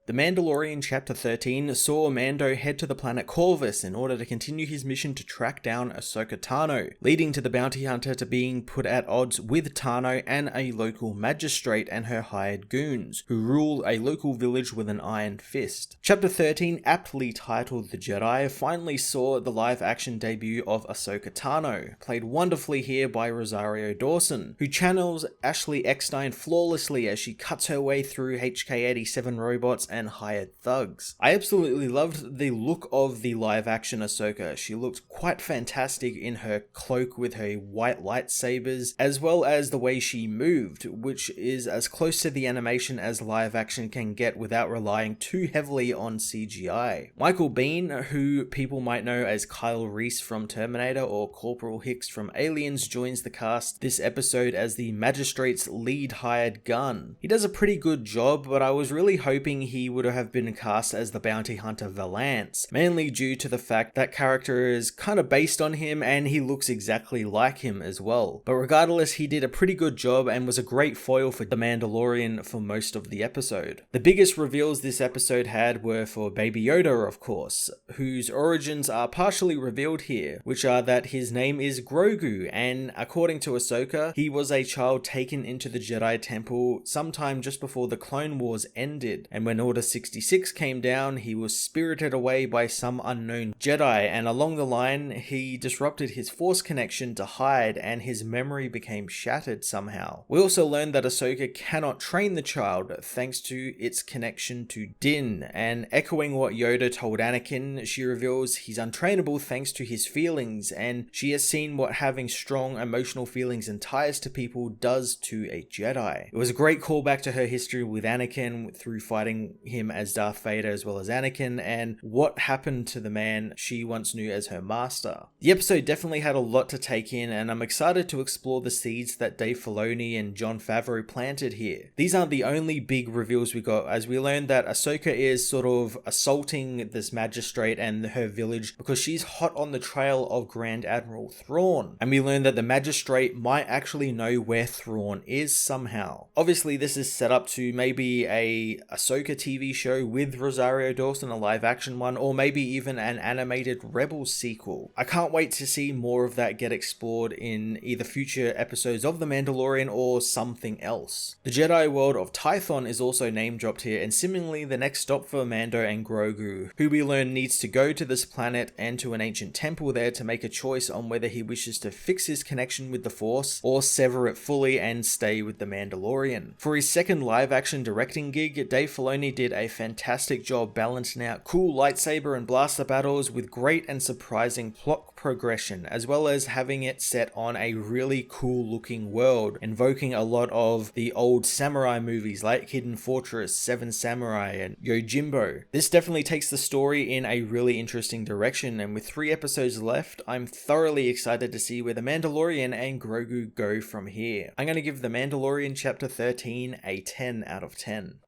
The Mandalorian Chapter 13 saw Mando head to the planet Corvus in order to continue his mission to track down Ahsoka Tano, leading to the bounty hunter to being put at odds with Tano and a local magistrate and her hired goons, who rule a local village with an iron fist. Chapter 13, aptly titled The Jedi, finally saw the live-action debut of Ahsoka Tano, played wonderfully here by Rosario Dawson, who channels Ashley Eckstein flawlessly as she cuts her way through HK-87 robots and hired thugs. I absolutely loved the look of the live-action Ahsoka. She looked quite fantastic in her cloak with her white lightsabers, as well as the way she moved, which is as close to the animation as live-action can get without relying too heavily on CGI. Michael Biehn, who people might know as Kyle Reese from Terminator or Corporal Hicks from Aliens, joins the cast this episode as the Magistrate's lead hired gun. He does a pretty good job, but I was really hoping he would have been cast as the bounty hunter Valance, mainly due to the fact that character is kind of based on him and he looks exactly like him as well. But regardless, he did a pretty good job and was a great foil for the Mandalorian for most of the episode. The biggest reveals this episode had were for Baby Yoda, of course, whose origins are partially revealed here, which are that his name is Grogu, and according to Ahsoka, he was a child taken into the Jedi Temple sometime just before the Clone Wars ended, and when Order 66 came down, he was spirited away by some unknown Jedi, and along the line, he disrupted his Force connection to hide, and his memory became shattered somehow. We also learned that Ahsoka cannot train the child thanks to its connection to Din, and echoing what Yoda told Anakin, she reveals he's untrainable thanks to his feelings, and she has seen what having strong emotional feelings and ties to people does to a Jedi. It was a great callback to her history with Anakin through fighting him as Darth Vader as well as Anakin, and what happened to the man she once knew as her master. The episode definitely had a lot to take in, and I'm excited to explore the seeds that Dave Filoni and Jon Favreau planted here. These aren't the only big reveals we got, as we learned that Ahsoka is sort of assaulting this magistrate and her village because she's hot on the trail of Grand Admiral Thrawn, and we learned that the magistrate might actually know where Thrawn is somehow. Obviously, this is set up to maybe a Ahsoka TV show with Rosario Dawson, a live action one, or maybe even an animated Rebels sequel. I can't wait to see more of that get explored in either future episodes of The Mandalorian or something else. The Jedi world of Tython is also name dropped here, and seemingly the next stop for Mando and Grogu, who we learn needs to go to this planet and to an ancient temple there to make a choice on whether he wishes to fix his connection with the Force or sever it fully and stay with the Mandalorian. For his second live action directing gig, Dave Filoni did a fantastic job balancing out cool lightsaber and blaster battles with great and surprising plot progression, as well as having it set on a really cool looking world, invoking a lot of the old samurai movies like Hidden Fortress, Seven Samurai, and Yojimbo. This definitely takes the story in a really interesting direction, and with 3 episodes left, I'm thoroughly excited to see where The Mandalorian and Grogu go from here. I'm going to give The Mandalorian Chapter 13 a 10 out of 10.